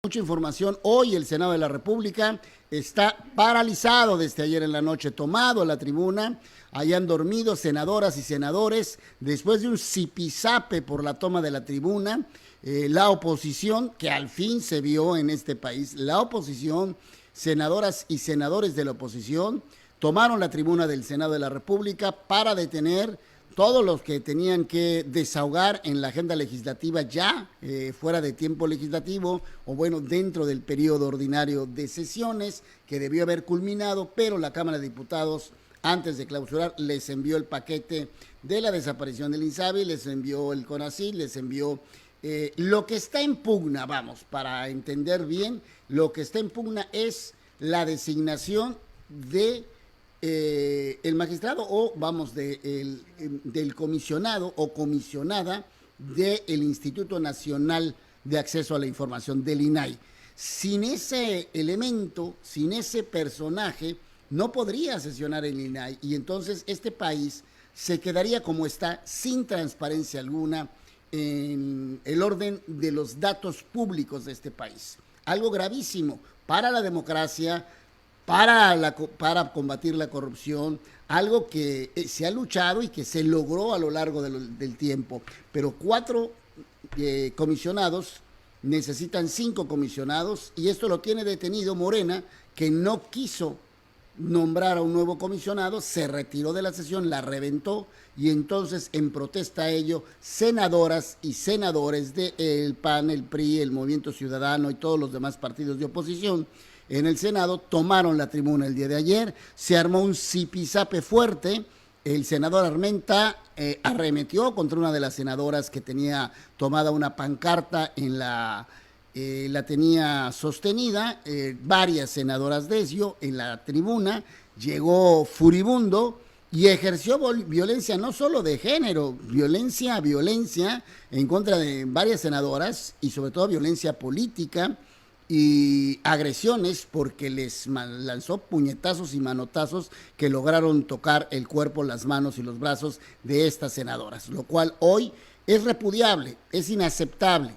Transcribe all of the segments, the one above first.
Mucha información. Hoy el Senado de la República está paralizado desde ayer en la noche, tomado la tribuna. Allá han dormido senadoras y senadores después de un zipizape por la toma de la tribuna. La oposición, que al fin se vio en este país, la oposición, senadoras y senadores de la oposición, tomaron la tribuna del Senado de la República para detener todos los que tenían que desahogar en la agenda legislativa ya fuera de tiempo legislativo o bueno, dentro del periodo ordinario de sesiones que debió haber culminado, pero la Cámara de Diputados antes de clausurar les envió el paquete de la desaparición del INSABI, les envió el CONACYT, les envió lo que está en pugna, vamos, para entender bien, lo que está en pugna es la designación de el magistrado o vamos del comisionado o comisionada del Instituto Nacional de Acceso a la Información, del INAI. Sin ese elemento, sin ese personaje, no podría sesionar el INAI y entonces este país se quedaría como está, sin transparencia alguna en el orden de los datos públicos de este país. Algo gravísimo para la democracia, para combatir la corrupción, algo que se ha luchado y que se logró a lo largo del tiempo. Pero 4 comisionados necesitan 5 comisionados y esto lo tiene detenido Morena, que no quiso nombrar a un nuevo comisionado, se retiró de la sesión, la reventó y entonces en protesta a ello, senadoras y senadores del PAN, el PRI, el Movimiento Ciudadano y todos los demás partidos de oposición en el Senado tomaron la tribuna el día de ayer, se armó un zipizape fuerte, el senador Armenta arremetió contra una de las senadoras que tenía tomada una pancarta la tenía sostenida, varias senadoras de ello en la tribuna, llegó furibundo y ejerció violencia no solo de género, violencia en contra de varias senadoras y sobre todo violencia política y agresiones porque les lanzó puñetazos y manotazos que lograron tocar el cuerpo, las manos y los brazos de estas senadoras, lo cual hoy es repudiable, es inaceptable.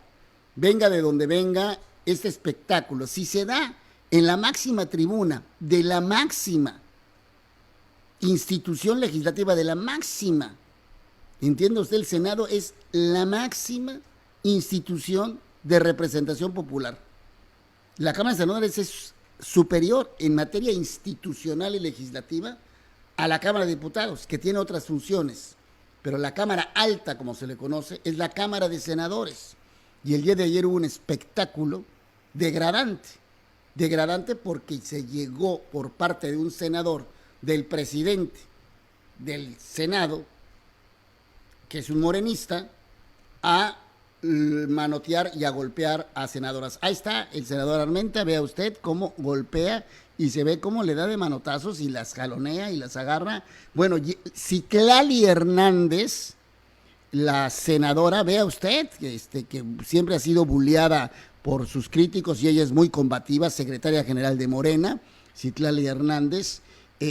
Venga de donde venga este espectáculo, si se da en la máxima tribuna de la máxima institución legislativa, de la máxima, entiende usted, el Senado es la máxima institución de representación popular. La Cámara de Senadores es superior en materia institucional y legislativa a la Cámara de Diputados, que tiene otras funciones, pero la Cámara Alta, como se le conoce, es la Cámara de Senadores. Y el día de ayer hubo un espectáculo degradante porque se llegó por parte de un senador, del presidente del Senado, que es un morenista, a manotear y a golpear a senadoras. Ahí está el senador Armenta, vea usted cómo golpea y se ve cómo le da de manotazos y las jalonea y las agarra. Bueno, Citlali Hernández, la senadora, vea usted, que siempre ha sido bulleada por sus críticos y ella es muy combativa, secretaria general de Morena, Citlali Hernández,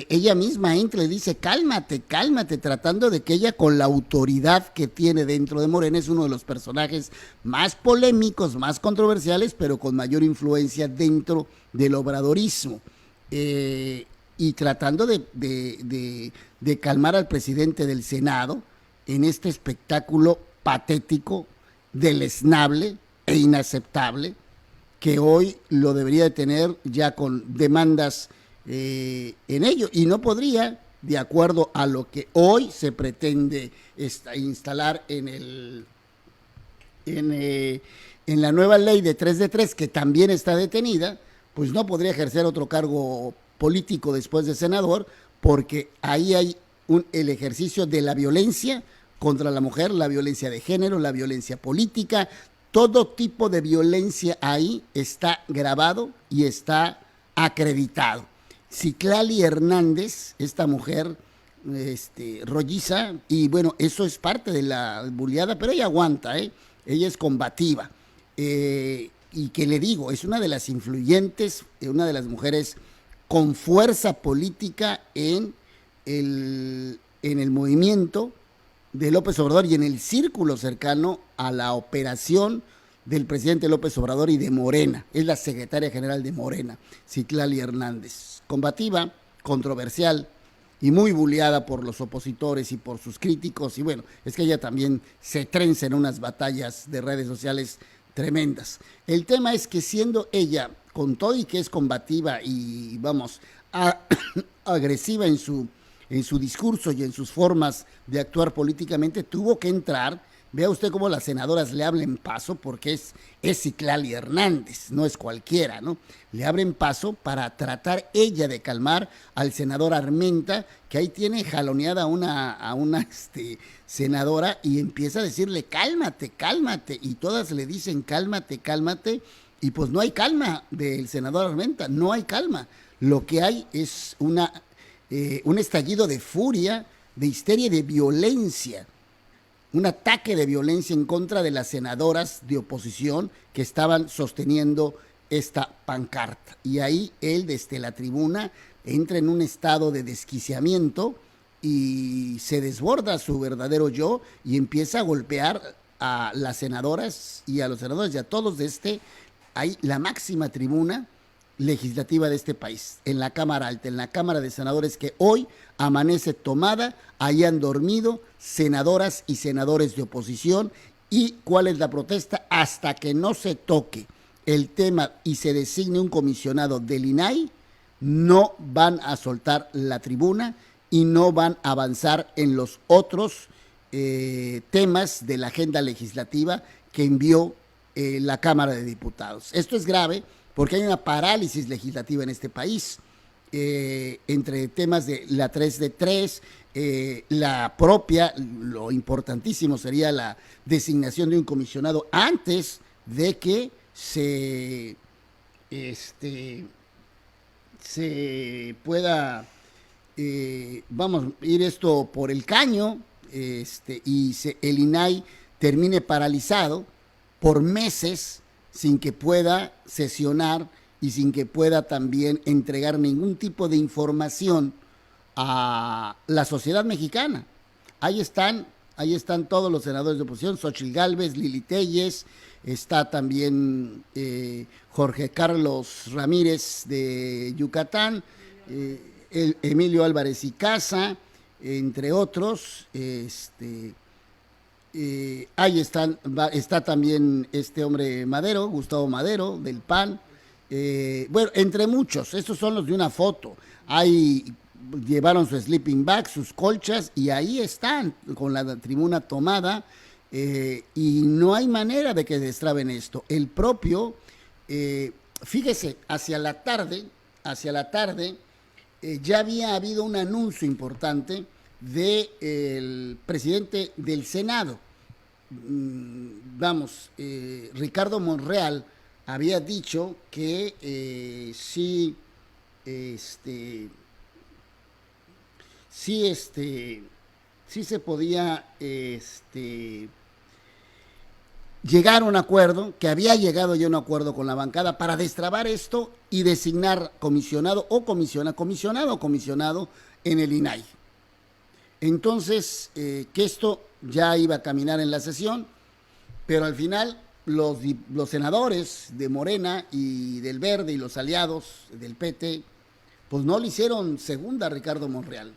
ella misma entra y dice, cálmate, tratando de que ella con la autoridad que tiene dentro de Morena es uno de los personajes más polémicos, más controversiales, pero con mayor influencia dentro del obradorismo. Y tratando de calmar al presidente del Senado en este espectáculo patético, deleznable e inaceptable, que hoy lo debería de tener ya con demandas en ello, y no podría, de acuerdo a lo que hoy se pretende instalar en la nueva ley de 3 de 3, que también está detenida, pues no podría ejercer otro cargo político después de senador, porque ahí hay el ejercicio de la violencia contra la mujer, la violencia de género, la violencia política, todo tipo de violencia ahí está grabado y está acreditado. Citlali Hernández, esta mujer rolliza, y bueno, eso es parte de la bulleada, pero ella aguanta, ella es combativa, y que le digo, es una de las influyentes, una de las mujeres con fuerza política en el movimiento de López Obrador y en el círculo cercano a la operación del presidente López Obrador y de Morena. Es la secretaria general de Morena, Citlali Hernández. Combativa, controversial y muy bulleada por los opositores y por sus críticos. Y bueno, es que ella también se trenza en unas batallas de redes sociales tremendas. El tema es que siendo ella, con todo y que es combativa y vamos, agresiva en su discurso y en sus formas de actuar políticamente, tuvo que entrar. Vea usted cómo las senadoras le abren paso, porque es Citlali Hernández, no es cualquiera, ¿no? Le abren paso para tratar ella de calmar al senador Armenta, que ahí tiene jaloneada a una senadora, y empieza a decirle, cálmate, cálmate, y todas le dicen, cálmate, cálmate, y pues no hay calma del senador Armenta, no hay calma. Lo que hay es un estallido de furia, de histeria y de violencia. Un ataque de violencia en contra de las senadoras de oposición que estaban sosteniendo esta pancarta. Y ahí él, desde la tribuna, entra en un estado de desquiciamiento y se desborda su verdadero yo y empieza a golpear a las senadoras y a los senadores y a todos ahí la máxima tribuna legislativa de este país, en la Cámara Alta, en la Cámara de Senadores, que hoy amanece tomada. Ahí han dormido senadoras y senadores de oposición. ¿Y cuál es la protesta? Hasta que no se toque el tema y se designe un comisionado del INAI, no van a soltar la tribuna y no van a avanzar en los otros temas de la agenda legislativa que envió la Cámara de Diputados. Esto es grave, porque hay una parálisis legislativa en este país, entre temas de la 3 de 3, la propia, lo importantísimo sería la designación de un comisionado antes de que se pueda, vamos, ir esto por el caño, y el INAI termine paralizado por meses, sin que pueda sesionar y sin que pueda también entregar ningún tipo de información a la sociedad mexicana. Ahí están todos los senadores de oposición, Xochitl Gálvez, Lili Telles, está también Jorge Carlos Ramírez de Yucatán, Emilio Álvarez y Casa, entre otros. Ahí está también este hombre Madero, Gustavo Madero, del PAN. Bueno, entre muchos, estos son los de una foto. Llevaron su sleeping bag, sus colchas, y ahí están, con la tribuna tomada, y no hay manera de que destraben esto. El propio, fíjese, hacia la tarde, ya había habido un anuncio importante del presidente del Senado. Ricardo Monreal había dicho que sí se podía llegar a un acuerdo, que había llegado ya a un acuerdo con la bancada para destrabar esto y designar comisionado en el INAI. Entonces, que esto ya iba a caminar en la sesión, pero al final los senadores de Morena y del Verde y los aliados del PT, pues no le hicieron segunda a Ricardo Monreal.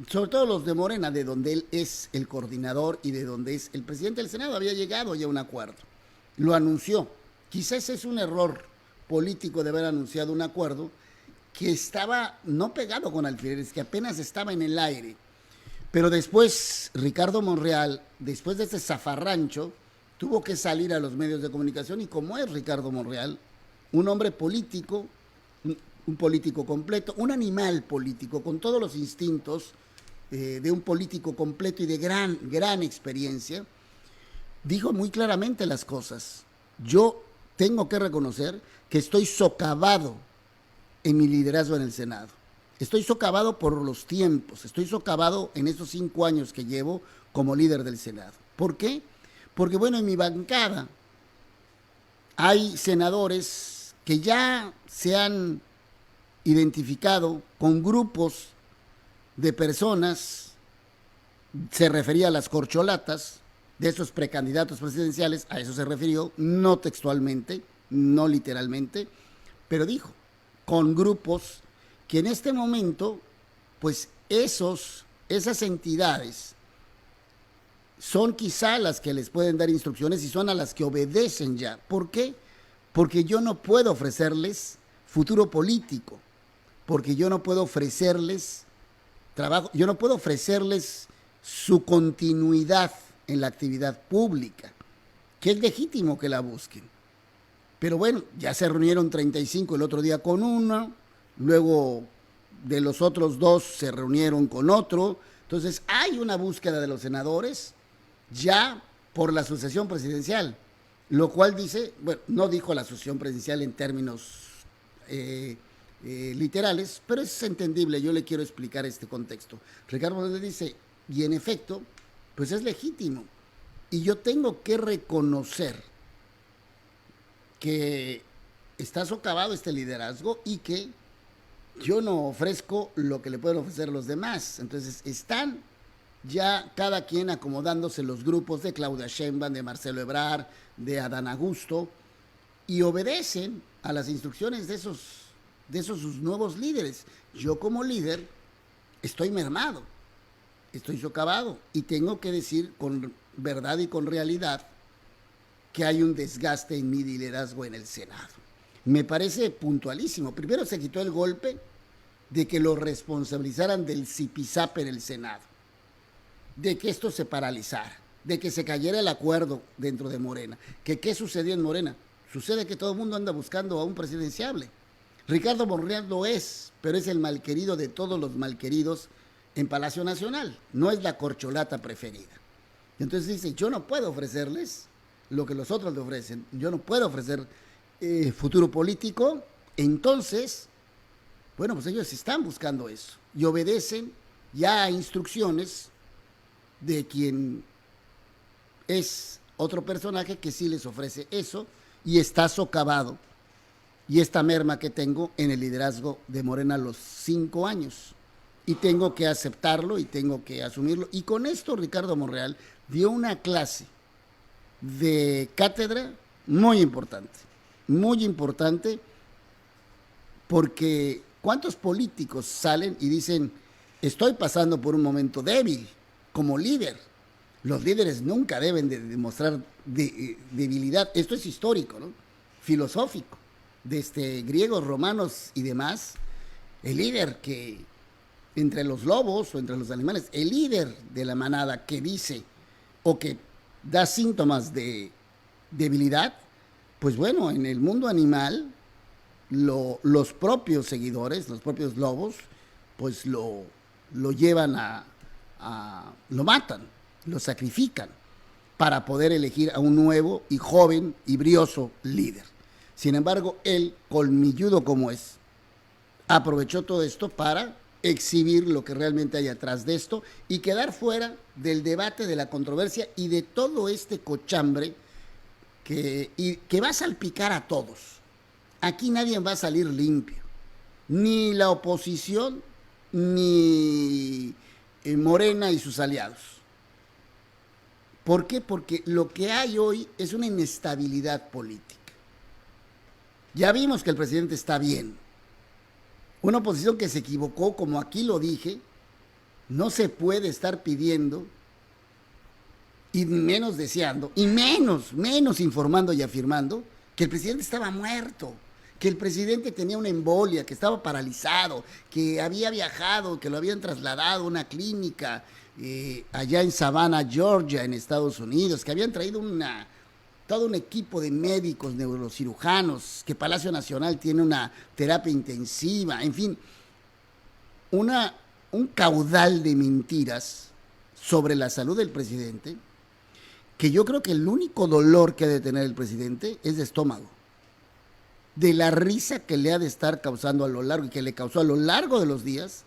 Sobre todo los de Morena, de donde él es el coordinador y de donde es el presidente del Senado, había llegado ya a un acuerdo. Lo anunció. Quizás es un error político de haber anunciado un acuerdo que estaba no pegado con alfileres, que apenas estaba en el aire. Pero después, Ricardo Monreal, después de ese zafarrancho, tuvo que salir a los medios de comunicación, y como es Ricardo Monreal, un hombre político, un político completo, un animal político, con todos los instintos de un político completo y de gran experiencia, dijo muy claramente las cosas. Yo tengo que reconocer que estoy socavado en mi liderazgo en el Senado. Estoy socavado por los tiempos, estoy socavado en estos 5 años que llevo como líder del Senado. ¿Por qué? Porque, bueno, en mi bancada hay senadores que ya se han identificado con grupos de personas, se refería a las corcholatas, de esos precandidatos presidenciales, a eso se refirió, no textualmente, no literalmente, pero dijo, con grupos que en este momento, pues esas entidades son quizá las que les pueden dar instrucciones y son a las que obedecen ya. ¿Por qué? Porque yo no puedo ofrecerles futuro político, porque yo no puedo ofrecerles trabajo, yo no puedo ofrecerles su continuidad en la actividad pública, que es legítimo que la busquen. Pero bueno, ya se reunieron 35 el otro día con uno, luego de los otros 2 se reunieron con otro. Entonces hay una búsqueda de los senadores ya por la sucesión presidencial, lo cual dice, bueno, no dijo la sucesión presidencial en términos literales, pero es entendible, yo le quiero explicar este contexto. Ricardo Monreal dice, y en efecto, pues es legítimo, y yo tengo que reconocer que está socavado este liderazgo y que yo no ofrezco lo que le pueden ofrecer los demás. Entonces están ya cada quien acomodándose los grupos de Claudia Sheinbaum, de Marcelo Ebrard, de Adán Augusto, y obedecen a las instrucciones de esos sus nuevos líderes. Yo como líder estoy mermado, estoy socavado y tengo que decir con verdad y con realidad que hay un desgaste en mi liderazgo en el Senado. Me parece puntualísimo. Primero se quitó el golpe de que lo responsabilizaran del zipizape en el Senado, de que esto se paralizara, de que se cayera el acuerdo dentro de Morena. ¿Qué sucedió en Morena? Sucede que todo el mundo anda buscando a un presidenciable. Ricardo Monreal lo es, pero es el malquerido de todos los malqueridos en Palacio Nacional. No es la corcholata preferida. Entonces dice, yo no puedo ofrecerles lo que los otros le ofrecen. Yo no puedo ofrecer futuro político. Entonces, bueno, pues ellos están buscando eso y obedecen ya a instrucciones de quien es otro personaje que sí les ofrece eso y está socavado. Y esta merma que tengo en el liderazgo de Morena a los 5 años. Y tengo que aceptarlo y tengo que asumirlo. Y con esto Ricardo Monreal dio una clase de cátedra muy importante, porque ¿cuántos políticos salen y dicen, estoy pasando por un momento débil como líder? Los líderes nunca deben de demostrar debilidad. Esto es histórico, ¿no? Filosófico. Desde griegos, romanos y demás, el líder que entre los lobos o entre los animales, el líder de la manada que dice o que da síntomas de debilidad, pues bueno, en el mundo animal, los propios seguidores, los propios lobos, pues lo llevan lo matan, lo sacrifican para poder elegir a un nuevo y joven y brioso líder. Sin embargo, él, colmilludo como es, aprovechó todo esto para exhibir lo que realmente hay atrás de esto y quedar fuera del debate, de la controversia y de todo este cochambre que va a salpicar a todos. Aquí nadie va a salir limpio, ni la oposición, ni Morena y sus aliados. ¿Por qué? Porque lo que hay hoy es una inestabilidad política. Ya vimos que el presidente está bien. Una oposición que se equivocó, como aquí lo dije, no se puede estar pidiendo, y menos deseando, y menos informando y afirmando que el presidente estaba muerto, que el presidente tenía una embolia, que estaba paralizado, que había viajado, que lo habían trasladado a una clínica allá en Savannah, Georgia, en Estados Unidos, que habían traído todo un equipo de médicos, neurocirujanos, que Palacio Nacional tiene una terapia intensiva, en fin, un caudal de mentiras sobre la salud del presidente, que yo creo que el único dolor que ha de tener el presidente es de estómago, de la risa que le ha de estar causando a lo largo y que le causó a lo largo de los días,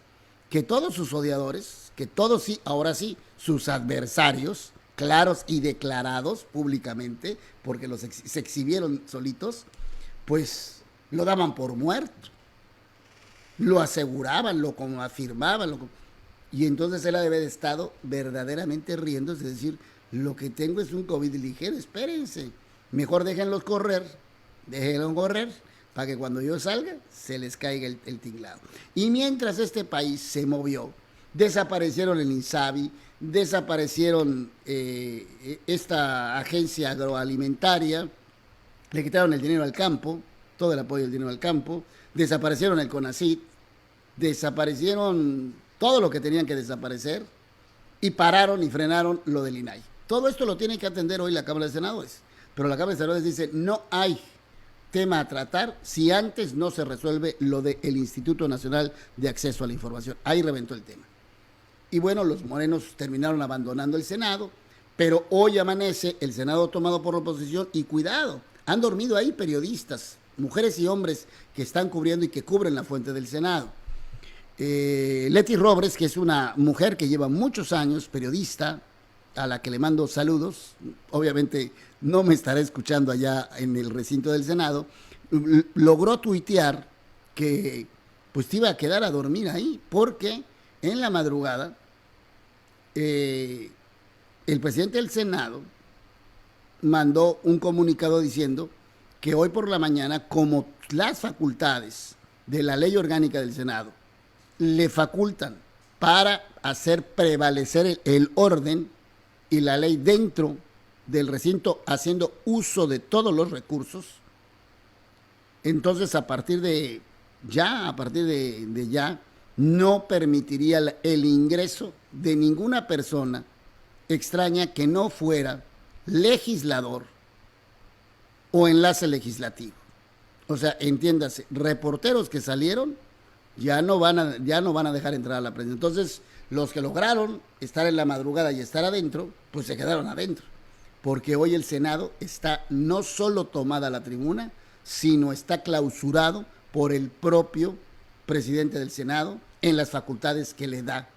que todos sus odiadores, que todos sí, ahora sí, sus adversarios, claros y declarados públicamente, porque se exhibieron solitos, pues lo daban por muerto, lo aseguraban, lo afirmaban, y entonces él ha de haber estado verdaderamente riendo, es decir, lo que tengo es un COVID ligero, espérense. Mejor déjenlos correr para que cuando yo salga se les caiga el tinglado. Y mientras este país se movió, desaparecieron el INSABI, desaparecieron esta agencia agroalimentaria, le quitaron el dinero al campo, todo el apoyo del dinero al campo, desaparecieron el CONACYT, desaparecieron todo lo que tenían que desaparecer y pararon y frenaron lo del INAI. Todo esto lo tiene que atender hoy la Cámara de Senadores, pero la Cámara de Senadores dice no hay tema a tratar si antes no se resuelve lo del Instituto Nacional de Acceso a la Información. Ahí reventó el tema. Y bueno, los morenos terminaron abandonando el Senado, pero hoy amanece el Senado tomado por la oposición y cuidado, han dormido ahí periodistas, mujeres y hombres que están cubriendo y que cubren la fuente del Senado. Leti Robles, que es una mujer que lleva muchos años, periodista, a la que le mando saludos, obviamente no me estará escuchando allá en el recinto del Senado, logró tuitear que pues te iba a quedar a dormir ahí, porque en la madrugada el presidente del Senado mandó un comunicado diciendo que hoy por la mañana, como las facultades de la ley orgánica del Senado le facultan para hacer prevalecer el orden y la ley dentro del recinto, haciendo uso de todos los recursos, entonces a partir de ya, no permitiría el ingreso de ninguna persona extraña que no fuera legislador o enlace legislativo. O sea, entiéndase, reporteros que salieron ya no van a dejar entrar a la prensa. Entonces, los que lograron estar en la madrugada y estar adentro, pues se quedaron adentro. Porque hoy el Senado está no solo tomada la tribuna, sino está clausurado por el propio presidente del Senado en las facultades que le da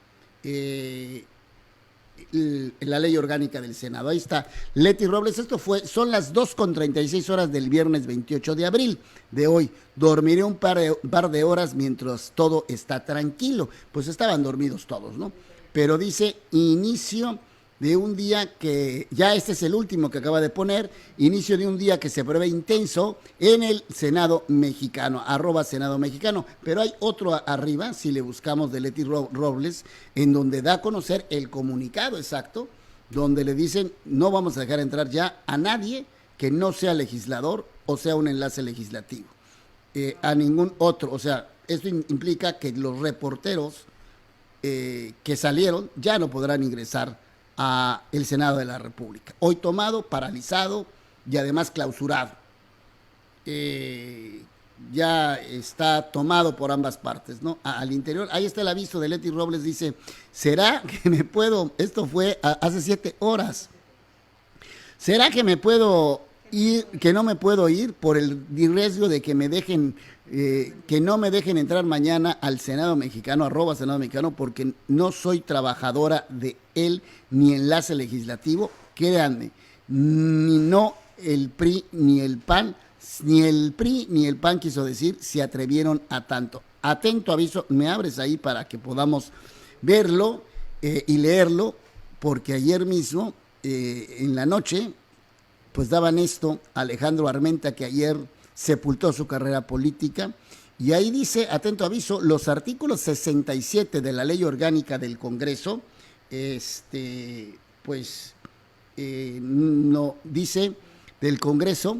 la ley orgánica del Senado. Ahí está Leti Robles. Son las 2:36 del viernes 28 de abril de hoy. Dormiré un par de horas mientras todo está tranquilo. Pues estaban dormidos todos, ¿no? Pero dice inicio de un día que, ya este es el último que acaba de poner, inicio de un día que se prevé intenso en el Senado mexicano, @Senado mexicano, pero hay otro arriba, si le buscamos, de Leti Robles, en donde da a conocer el comunicado exacto, donde le dicen no vamos a dejar entrar ya a nadie que no sea legislador o sea un enlace legislativo, a ningún otro. O sea, esto implica que los reporteros que salieron ya no podrán ingresar a el Senado de la República. Hoy tomado, paralizado y además clausurado. Ya está tomado por ambas partes, ¿no? Al interior, ahí está el aviso de Leti Robles, dice, ¿será que me puedo, esto fue hace 7 horas, ¿será que me puedo ir, que no me puedo ir por el riesgo de que me dejen, que no me dejen entrar mañana al Senado mexicano, @Senado mexicano, porque no soy trabajadora de él ni enlace legislativo? Créanme, no el PRI ni el PAN, quiso decir, se atrevieron a tanto. Atento aviso, me abres ahí para que podamos verlo y leerlo, porque ayer mismo, en la noche, pues daban esto a Alejandro Armenta, que ayer sepultó su carrera política, y ahí dice, atento aviso, los artículos 67 de la Ley Orgánica del Congreso, no dice del Congreso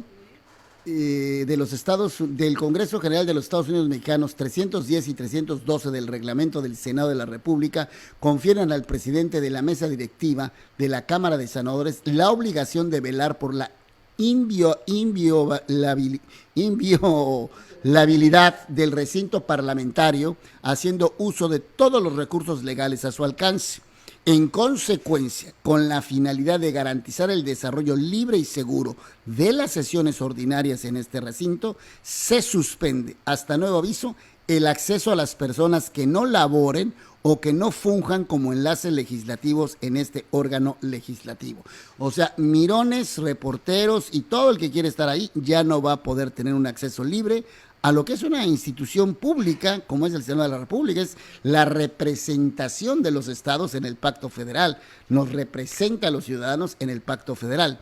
de los Estados, del Congreso General de los Estados Unidos Mexicanos, 310 y 312 del Reglamento del Senado de la República, confieren al presidente de la mesa directiva de la Cámara de Senadores la obligación de velar por la inviolabilidad del recinto parlamentario, haciendo uso de todos los recursos legales a su alcance. En consecuencia, con la finalidad de garantizar el desarrollo libre y seguro de las sesiones ordinarias en este recinto, se suspende, hasta nuevo aviso, el acceso a las personas que no laboren o que no funjan como enlaces legislativos en este órgano legislativo. O sea, mirones, reporteros y todo el que quiere estar ahí ya no va a poder tener un acceso libre a lo que es una institución pública, como es el Senado de la República, es la representación de los estados en el Pacto Federal, nos representa a los ciudadanos en el Pacto Federal,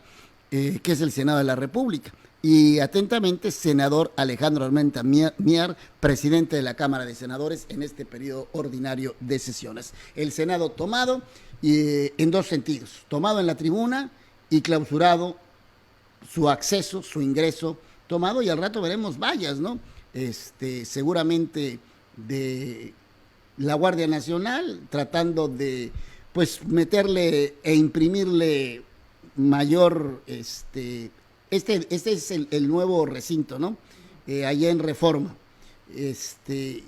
que es el Senado de la República. Y atentamente, senador Alejandro Armenta Mier, presidente de la Cámara de Senadores en este periodo ordinario de sesiones. El Senado tomado en dos sentidos, tomado en la tribuna y clausurado su acceso, su ingreso, tomado, y al rato veremos vallas, ¿no? Seguramente de la Guardia Nacional, tratando de, pues, meterle e imprimirle mayor, este es el nuevo recinto, ¿no? Allá en Reforma, de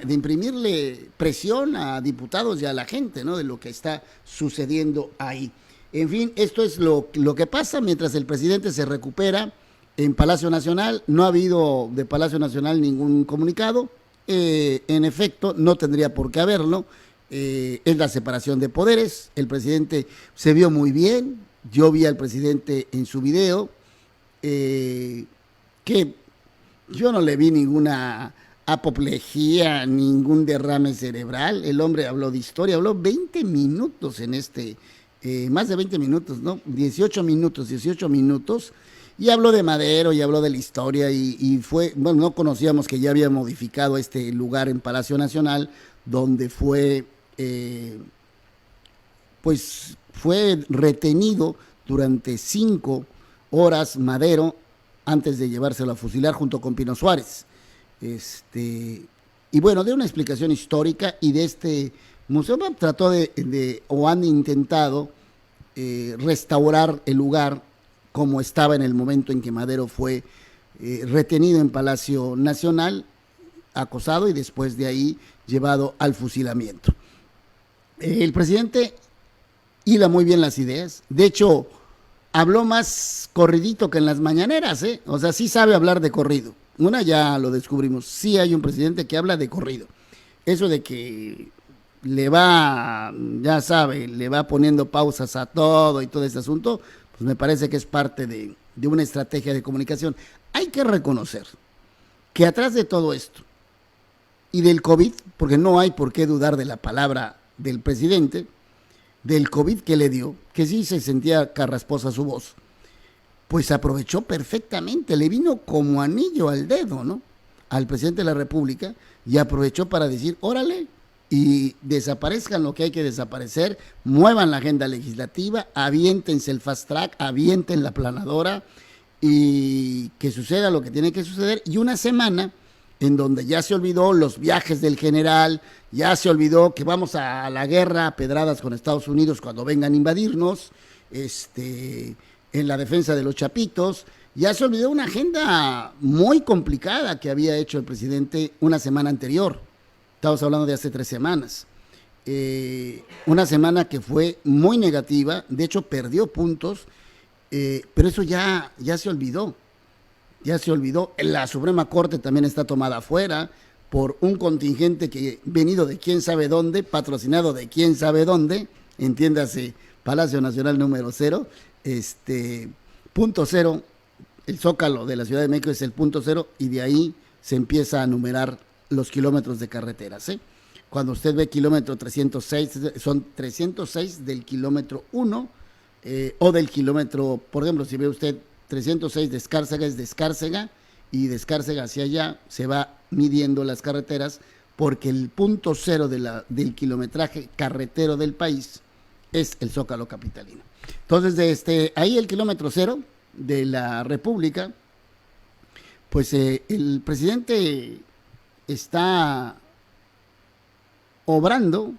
imprimirle presión a diputados y a la gente, ¿no? De lo que está sucediendo ahí. En fin, esto es lo que pasa mientras el presidente se recupera en Palacio Nacional. No ha habido de Palacio Nacional ningún comunicado. En efecto, no tendría por qué haberlo. Es la separación de poderes. El presidente se vio muy bien. Yo vi al presidente en su video, que yo no le vi ninguna apoplejía, ningún derrame cerebral. El hombre habló de historia, habló 20 minutos en más de 20 minutos, ¿no? 18 minutos, y habló de Madero, y habló de la historia, y fue, bueno, no conocíamos que ya había modificado este lugar en Palacio Nacional, donde fue retenido durante 5 horas Madero, antes de llevárselo a fusilar junto con Pino Suárez. Y bueno, de una explicación histórica, y de este museo trató o han intentado restaurar el lugar como estaba en el momento en que Madero fue retenido en Palacio Nacional, acosado, y después de ahí llevado al fusilamiento. El presidente hila muy bien las ideas. De hecho, habló más corridito que en las mañaneras, ¿eh? O sea, sí sabe hablar de corrido. Ya lo descubrimos, sí hay un presidente que habla de corrido. Eso de que le va poniendo pausas a todo y todo este asunto, pues me parece que es parte de una estrategia de comunicación. Hay que reconocer que atrás de todo esto y del COVID, porque no hay por qué dudar de la palabra del presidente, del COVID que le dio, que sí se sentía carrasposa su voz, pues aprovechó perfectamente, le vino como anillo al dedo, ¿no? Al presidente de la República, y aprovechó para decir, órale, y desaparezcan lo que hay que desaparecer, muevan la agenda legislativa, aviéntense el fast track, avienten la planadora, y que suceda lo que tiene que suceder. Y una semana en donde ya se olvidó los viajes del general, ya se olvidó que vamos a la guerra a pedradas con Estados Unidos cuando vengan a invadirnos, en la defensa de los chapitos. Ya se olvidó una agenda muy complicada que había hecho el presidente una semana anterior. Estamos hablando de hace 3 semanas. Una semana que fue muy negativa, de hecho perdió puntos, pero eso ya se olvidó. Ya se olvidó. La Suprema Corte también está tomada afuera por un contingente que venido de quién sabe dónde, patrocinado de quién sabe dónde, entiéndase, Palacio Nacional número 0, punto 0, el Zócalo de la Ciudad de México es el punto 0, y de ahí se empieza a numerar los kilómetros de carreteras, ¿eh? Cuando usted ve kilómetro 306, son 306 del kilómetro 1, o del kilómetro, por ejemplo, si ve usted 306 de Escárcega, es de Escárcega, y de Escárcega hacia allá se va midiendo las carreteras, porque el punto 0 del kilometraje carretero del país es el Zócalo capitalino. Entonces, desde ahí el kilómetro 0 de la República, pues el presidente está obrando,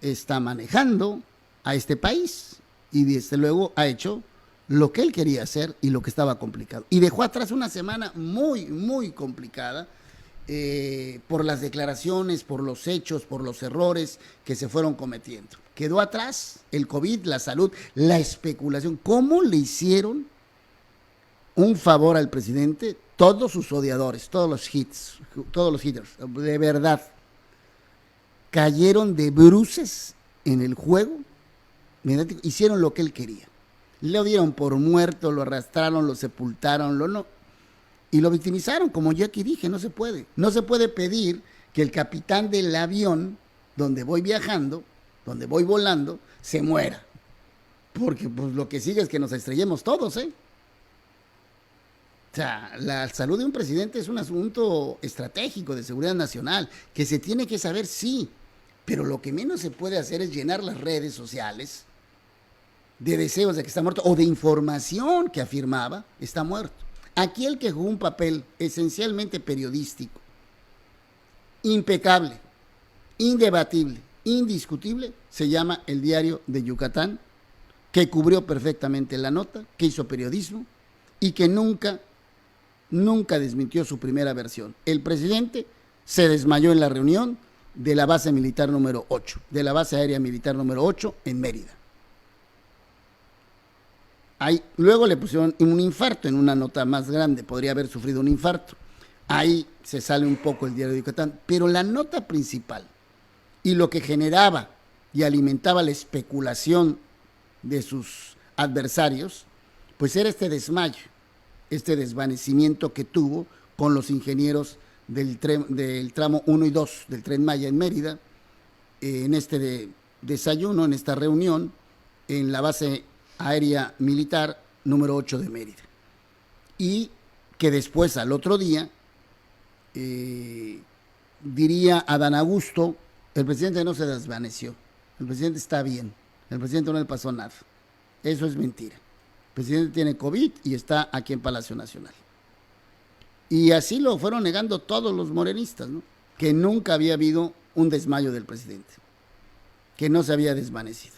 está manejando a este país, y desde luego ha hecho lo que él quería hacer y lo que estaba complicado. Y dejó atrás una semana muy, muy complicada, por las declaraciones, por los hechos, por los errores que se fueron cometiendo. Quedó atrás el COVID, la salud, la especulación. ¿Cómo le hicieron un favor al presidente todos sus odiadores, todos los hitters, de verdad? Cayeron de bruces en el juego mediático, hicieron lo que él quería. Le dieron por muerto, lo arrastraron, lo sepultaron, no. Y lo victimizaron, como ya aquí dije, no se puede. No se puede pedir que el capitán del avión donde voy viajando, donde voy volando, se muera. Porque pues lo que sigue es que nos estrellemos todos, ¿eh? O sea, la salud de un presidente es un asunto estratégico de seguridad nacional, que se tiene que saber, sí, pero lo que menos se puede hacer es llenar las redes sociales de deseos de que está muerto o de información que afirmaba está muerto. Aquí el que jugó un papel esencialmente periodístico, impecable, indebatible, indiscutible, se llama El Diario de Yucatán, que cubrió perfectamente la nota, que hizo periodismo y que nunca desmintió su primera versión. El presidente se desmayó en la reunión de la base militar número 8, de la base aérea militar número 8 en Mérida. Ahí, luego le pusieron un infarto en una nota más grande, podría haber sufrido un infarto. Ahí se sale un poco el Diario de Yucatán, pero la nota principal y lo que generaba y alimentaba la especulación de sus adversarios, pues era este desmayo, este desvanecimiento que tuvo con los ingenieros del tramo 1 y 2 del Tren Maya en Mérida, en este desayuno, en esta reunión, en la base aérea militar número 8 de Mérida. Y que después, al otro día, diría Adán Augusto, el presidente no se desvaneció, el presidente está bien, el presidente no le pasó nada. Eso es mentira. El presidente tiene COVID y está aquí en Palacio Nacional. Y así lo fueron negando todos los morenistas, ¿no? Que nunca había habido un desmayo del presidente, que no se había desvanecido.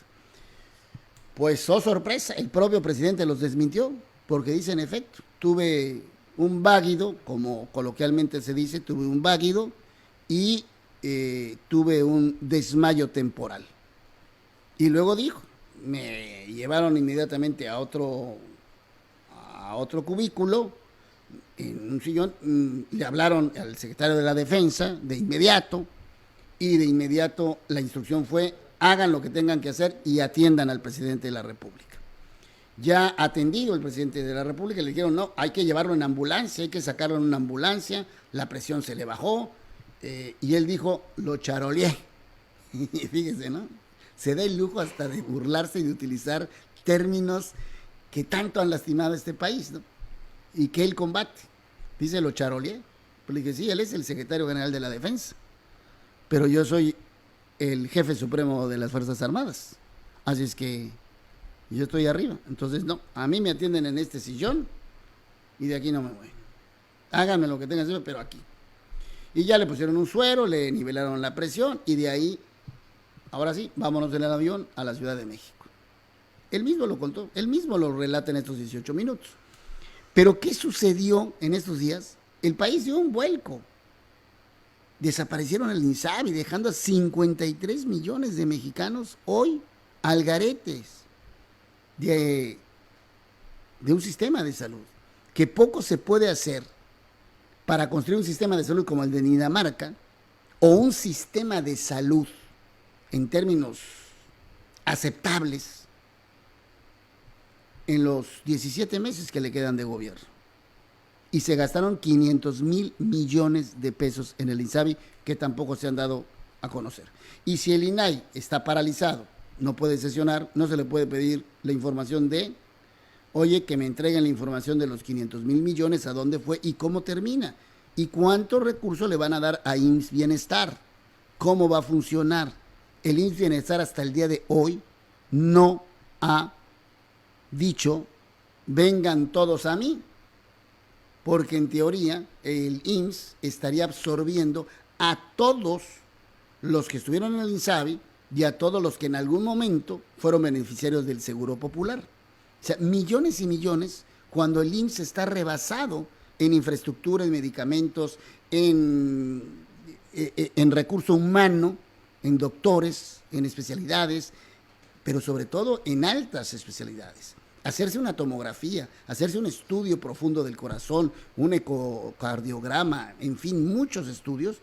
Pues, oh sorpresa, el propio presidente los desmintió, porque dice, en efecto, tuve un váguido, como coloquialmente se dice, tuve un váguido y tuve un desmayo temporal. Y luego dijo, me llevaron inmediatamente a otro cubículo, en un sillón, le hablaron al secretario de la Defensa de inmediato, y de inmediato la instrucción fue, hagan lo que tengan que hacer y atiendan al presidente de la República. Ya atendido el presidente de la República, le dijeron, no, hay que llevarlo en ambulancia, hay que sacarlo en una ambulancia, la presión se le bajó, y él dijo, lo charoleé. Y fíjese, ¿no? Se da el lujo hasta de burlarse y de utilizar términos que tanto han lastimado a este país, ¿no? Y que él combate. Dice, lo charoleé. Pues le dije, sí, él es el secretario general de la Defensa, pero yo soy el jefe supremo de las Fuerzas Armadas. Así es que yo estoy arriba. Entonces, no, a mí me atienden en este sillón y de aquí no me voy. Háganme lo que tengan que hacer, pero aquí. Y ya le pusieron un suero, le nivelaron la presión y de ahí, ahora sí, vámonos en el avión a la Ciudad de México. Él mismo lo contó, él mismo lo relata en estos 18 minutos. Pero ¿qué sucedió en estos días? El país dio un vuelco. Desaparecieron el INSABI, dejando a 53 millones de mexicanos hoy algaretes de un sistema de salud. Que poco se puede hacer para construir un sistema de salud como el de Dinamarca, o un sistema de salud en términos aceptables en los 17 meses que le quedan de gobierno. Y se gastaron 500,000 millones de pesos en el INSABI, que tampoco se han dado a conocer. Y si el INAI está paralizado, no puede sesionar, no se le puede pedir la información de, oye, que me entreguen la información de los 500,000 millones, a dónde fue y cómo termina, y cuántos recursos le van a dar a IMSS Bienestar, cómo va a funcionar. El IMSS Bienestar hasta el día de hoy no ha dicho, vengan todos a mí, porque en teoría el IMSS estaría absorbiendo a todos los que estuvieron en el INSABI y a todos los que en algún momento fueron beneficiarios del Seguro Popular. O sea, millones y millones, cuando el IMSS está rebasado en infraestructura, en medicamentos, en recurso humano, en doctores, en especialidades, pero sobre todo en altas especialidades. Hacerse una tomografía, hacerse un estudio profundo del corazón, un ecocardiograma, en fin, muchos estudios,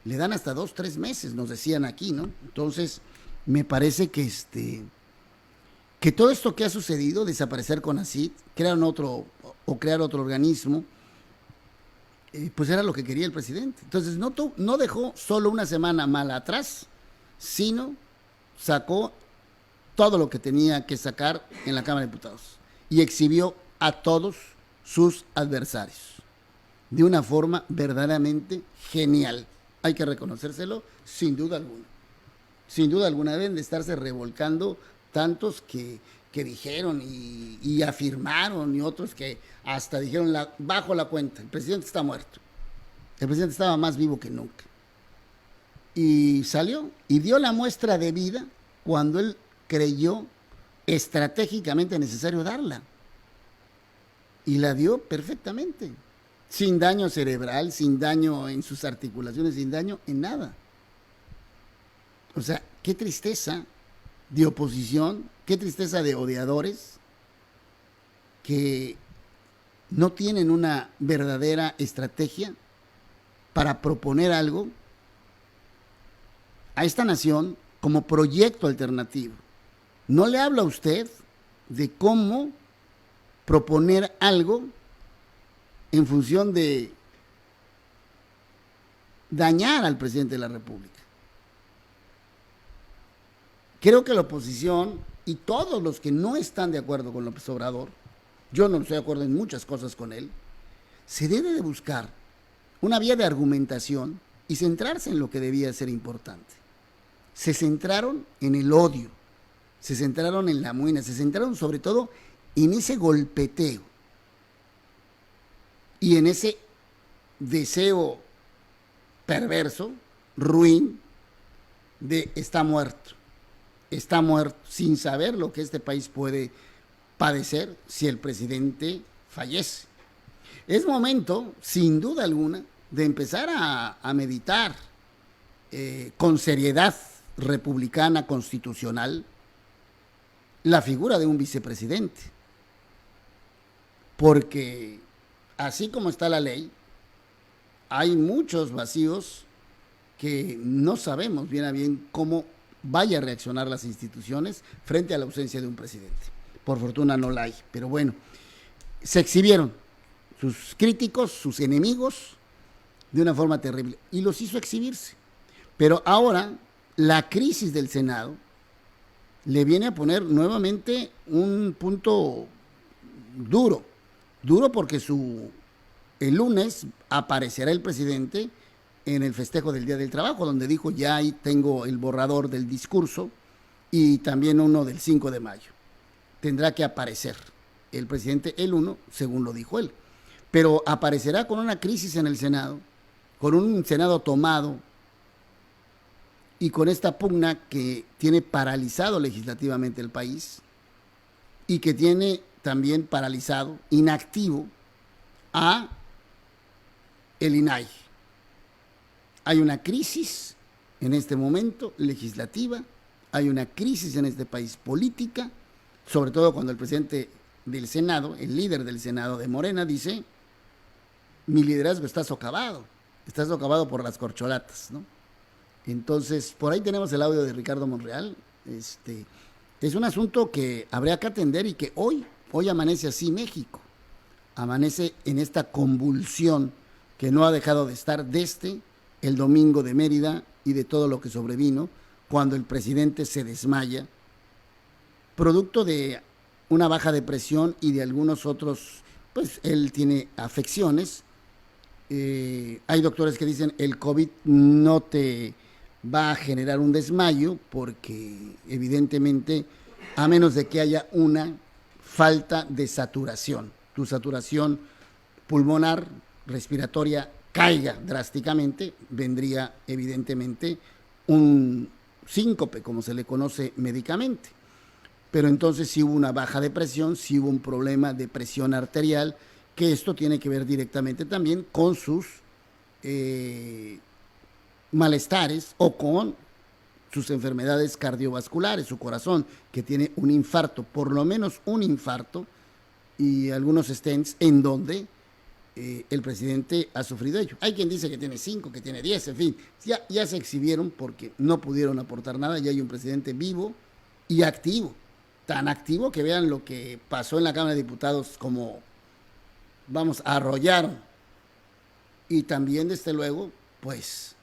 le dan hasta 2-3 meses, nos decían aquí, ¿no? Entonces, me parece que todo esto que ha sucedido, desaparecer CONACYT, crear otro organismo, pues era lo que quería el presidente. Entonces no dejó solo una semana mala atrás, sino sacó todo lo que tenía que sacar en la Cámara de Diputados y exhibió a todos sus adversarios de una forma verdaderamente genial. Hay que reconocérselo sin duda alguna. Sin duda alguna deben de estarse revolcando tantos que dijeron y afirmaron, y otros que hasta dijeron bajo la cuenta, el presidente está muerto. El presidente estaba más vivo que nunca. Y salió y dio la muestra de vida cuando él creyó estratégicamente necesario darla. Y la dio perfectamente, sin daño cerebral, sin daño en sus articulaciones, sin daño en nada. O sea, qué tristeza de oposición, qué tristeza de odiadores que no tienen una verdadera estrategia para proponer algo a esta nación como proyecto alternativo. No le habla a usted de cómo proponer algo en función de dañar al presidente de la República. Creo que la oposición y todos los que no están de acuerdo con López Obrador, yo no estoy de acuerdo en muchas cosas con él, se debe de buscar una vía de argumentación y centrarse en lo que debía ser importante. Se centraron en el odio, se centraron en la muina, se centraron sobre todo en ese golpeteo y en ese deseo perverso, ruin, de está muerto sin saber lo que este país puede padecer si el presidente fallece. Es momento, sin duda alguna, de empezar a meditar con seriedad republicana, constitucional, la figura de un vicepresidente. Porque así como está la ley, hay muchos vacíos que no sabemos bien a bien cómo vaya a reaccionar las instituciones frente a la ausencia de un presidente. Por fortuna no la hay, pero bueno, se exhibieron sus críticos, sus enemigos, de una forma terrible, y los hizo exhibirse. Pero ahora la crisis del Senado le viene a poner nuevamente un punto duro porque el lunes aparecerá el presidente en el festejo del Día del Trabajo, donde dijo ya ahí tengo el borrador del discurso y también uno del 5 de mayo. Tendrá que aparecer el presidente el 1, según lo dijo él. Pero aparecerá con una crisis en el Senado, con un Senado tomado y con esta pugna que tiene paralizado legislativamente el país y que tiene también paralizado, inactivo, a el INAI. Hay una crisis en este momento legislativa, hay una crisis en este país política, sobre todo cuando el presidente del Senado, el líder del Senado de Morena, dice: mi liderazgo está socavado por las corcholatas, ¿no? Entonces, por ahí tenemos el audio de Ricardo Monreal. Es un asunto que habría que atender y que hoy amanece así México. Amanece en esta convulsión que no ha dejado de estar desde el domingo de Mérida y de todo lo que sobrevino cuando el presidente se desmaya, producto de una baja de presión y de algunos otros, pues él tiene afecciones. Hay doctores que dicen el COVID no te va a generar un desmayo porque evidentemente, a menos de que haya una falta de saturación, tu saturación pulmonar, respiratoria caiga drásticamente, vendría evidentemente un síncope, como se le conoce médicamente. Pero entonces sí hubo una baja de presión, sí hubo un problema de presión arterial, que esto tiene que ver directamente también con sus malestares o con sus enfermedades cardiovasculares, su corazón, que tiene un infarto, por lo menos un infarto, y algunos stents en donde el presidente ha sufrido ello. Hay quien dice que tiene 5, que tiene 10, en fin, ya se exhibieron porque no pudieron aportar nada. Ya hay un presidente vivo y activo, tan activo que vean lo que pasó en la Cámara de Diputados, como, arrollaron Y también, desde luego, pues,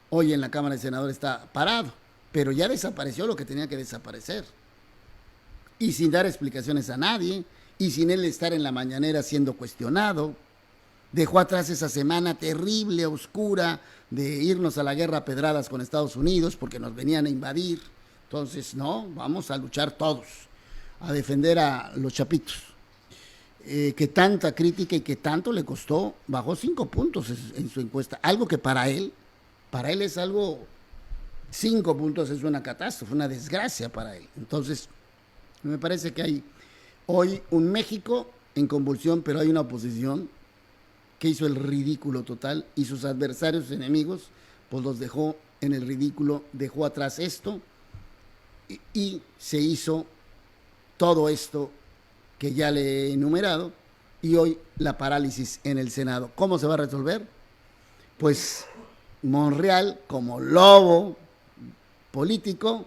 hoy en la Cámara de Senadores está parado, pero ya desapareció lo que tenía que desaparecer. Y sin dar explicaciones a nadie, y sin él estar en la mañanera siendo cuestionado. Dejó atrás esa semana terrible, oscura, de irnos a la guerra a pedradas con Estados Unidos porque nos venían a invadir. Entonces, no, vamos a luchar todos, a defender a los chapitos. Que tanta crítica y que tanto le costó, bajó 5 puntos en su encuesta. Algo que para él es algo, 5 puntos es una catástrofe, una desgracia para él. Entonces, me parece que hay hoy un México en convulsión, pero hay una oposición que hizo el ridículo total y sus adversarios, sus enemigos, pues los dejó en el ridículo, dejó atrás esto y se hizo todo esto que ya le he enumerado, y hoy la parálisis en el Senado. ¿Cómo se va a resolver? Pues Monreal, como lobo político,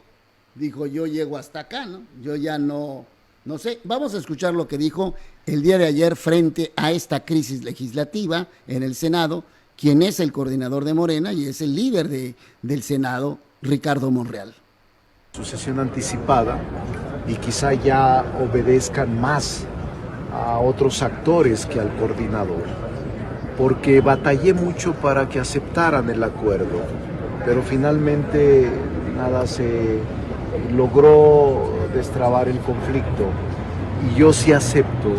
dijo: yo llego hasta acá, ¿no? Yo ya no sé. Vamos a escuchar lo que dijo el día de ayer frente a esta crisis legislativa en el Senado, quien es el coordinador de Morena y es el líder del Senado, Ricardo Monreal. Sucesión anticipada, y quizá ya obedezcan más a otros actores que al coordinador, porque batallé mucho para que aceptaran el acuerdo, pero finalmente nada, se logró destrabar el conflicto, y yo sí acepto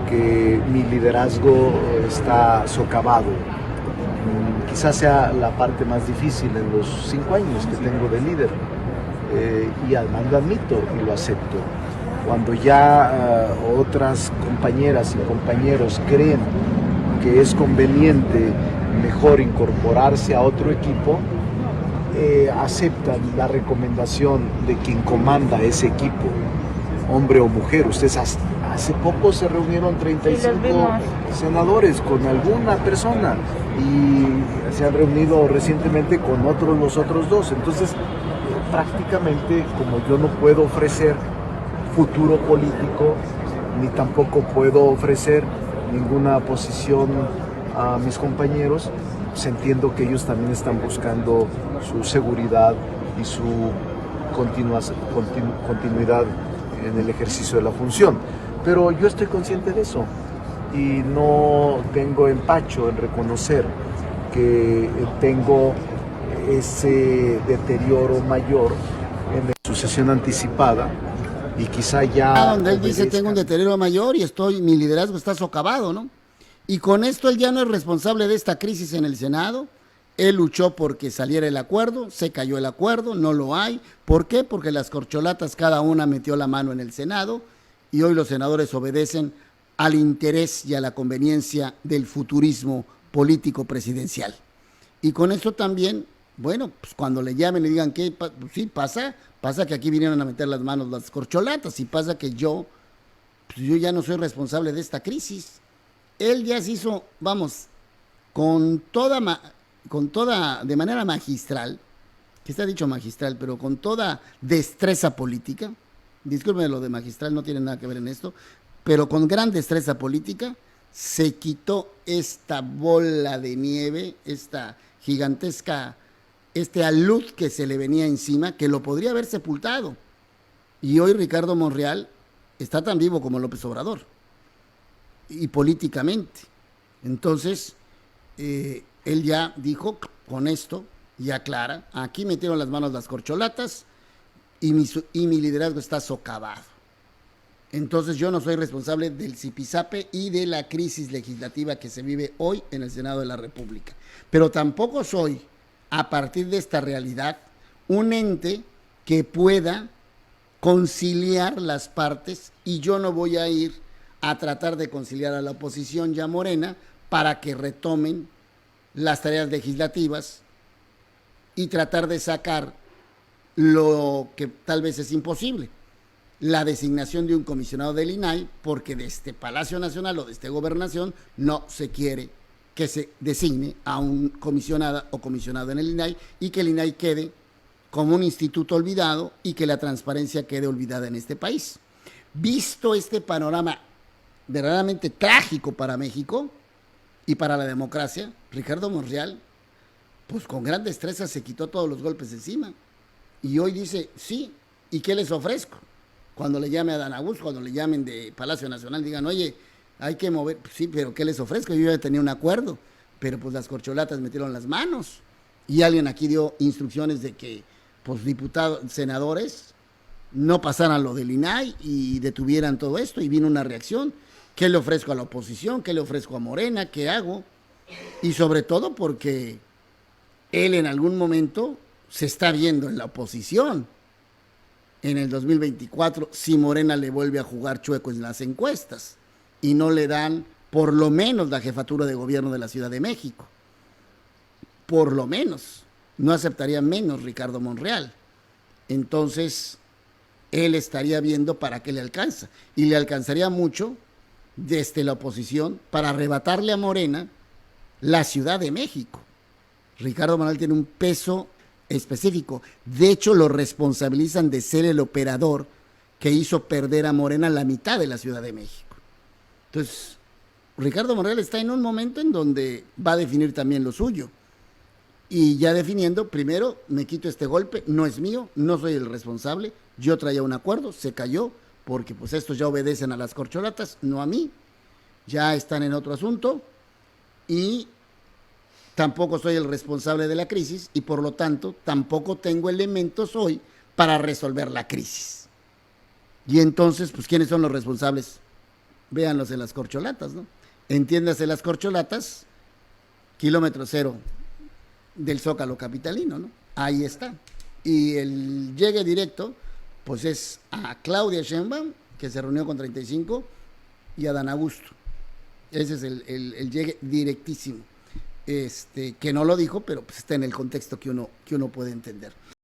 que mi liderazgo está socavado. Quizás sea la parte más difícil en los 5 años que tengo de líder. Y además lo admito y lo acepto. Cuando ya otras compañeras y compañeros creen que es conveniente mejor incorporarse a otro equipo, aceptan la recomendación de quien comanda ese equipo, hombre o mujer. Ustedes hace poco se reunieron 35 senadores con alguna persona y se han reunido recientemente con los otros 2. Entonces, prácticamente, como yo no puedo ofrecer futuro político, ni tampoco puedo ofrecer ninguna posición a mis compañeros, pues entiendo que ellos también están buscando su seguridad y su continuidad en el ejercicio de la función. Pero yo estoy consciente de eso y no tengo empacho en reconocer que tengo ese deterioro mayor en la sucesión anticipada, y quizá ya donde él dice: tengo un deterioro mayor y mi liderazgo está socavado, ¿no? Y con esto él ya no es responsable de esta crisis en el Senado. Él luchó porque saliera el acuerdo, se cayó el acuerdo, no lo hay. ¿Por qué? Porque las corcholatas cada una metió la mano en el Senado, y hoy los senadores obedecen al interés y a la conveniencia del futurismo político presidencial. Y con eso también, bueno, pues cuando le llamen y le digan que pues sí, pasa que aquí vinieron a meter las manos las corcholatas, y pasa que yo ya no soy responsable de esta crisis. Él ya se hizo, vamos, con toda, de manera magistral, que está dicho magistral, pero con toda destreza política. Discúlpenme, lo de magistral no tiene nada que ver en esto, pero con gran destreza política se quitó esta bola de nieve, esta gigantesca, alud que se le venía encima, que lo podría haber sepultado. Y hoy Ricardo Monreal está tan vivo como López Obrador, y políticamente. Entonces, él ya dijo, con esto, y aclara: aquí metieron las manos las corcholatas y mi liderazgo está socavado. Entonces yo no soy responsable del zipizape y de la crisis legislativa que se vive hoy en el Senado de la República. Pero tampoco soy, a partir de esta realidad, un ente que pueda conciliar las partes, y yo no voy a ir a tratar de conciliar a la oposición ya Morena para que retomen las tareas legislativas y tratar de sacar lo que tal vez es imposible: la designación de un comisionado del INAI, porque de este Palacio Nacional o de esta gobernación no se quiere que se designe a un comisionada o comisionado en el INAI, y que el INAI quede como un instituto olvidado y que la transparencia quede olvidada en este país. Visto este panorama verdaderamente trágico para México, Y para la democracia, Ricardo Monreal, pues con gran destreza se quitó todos los golpes encima. Y hoy dice, sí, ¿y qué les ofrezco? Cuando le llame a Dan Augusto, cuando le llamen de Palacio Nacional, digan, oye, hay que mover, sí, pero ¿qué les ofrezco? Yo ya tenía un acuerdo, pero pues las corcholatas metieron las manos. Y alguien aquí dio instrucciones de que, pues diputados, senadores, no pasaran lo del INAI y detuvieran todo esto, y vino una reacción. ¿Qué le ofrezco a la oposición? ¿Qué le ofrezco a Morena? ¿Qué hago? Y sobre todo porque él en algún momento se está viendo en la oposición. En el 2024, si Morena le vuelve a jugar chueco en las encuestas y no le dan por lo menos la jefatura de gobierno de la Ciudad de México. Por lo menos. No aceptaría menos Ricardo Monreal. Entonces, él estaría viendo para qué le alcanza. Y le alcanzaría mucho desde la oposición para arrebatarle a Morena la Ciudad de México. Ricardo Monreal tiene un peso específico. De hecho, lo responsabilizan de ser el operador que hizo perder a Morena la mitad de la Ciudad de México. Entonces, Ricardo Monreal está en un momento en donde va a definir también lo suyo. Y ya definiendo, primero, me quito este golpe, no es mío, no soy el responsable, yo traía un acuerdo, se cayó, porque pues estos ya obedecen a las corcholatas, no a mí, ya están en otro asunto, y tampoco soy el responsable de la crisis, y por lo tanto, tampoco tengo elementos hoy para resolver la crisis. Y entonces, pues, ¿quiénes son los responsables? Véanlos en las corcholatas, ¿no? Entiéndase las corcholatas, kilómetro cero del Zócalo capitalino, ¿no? Ahí está. Y el llegue directo, pues es a Claudia Sheinbaum, que se reunió con 35, y a Dan Augusto. Ese es el llegue directísimo. Que no lo dijo, pero pues está en el contexto que uno puede entender.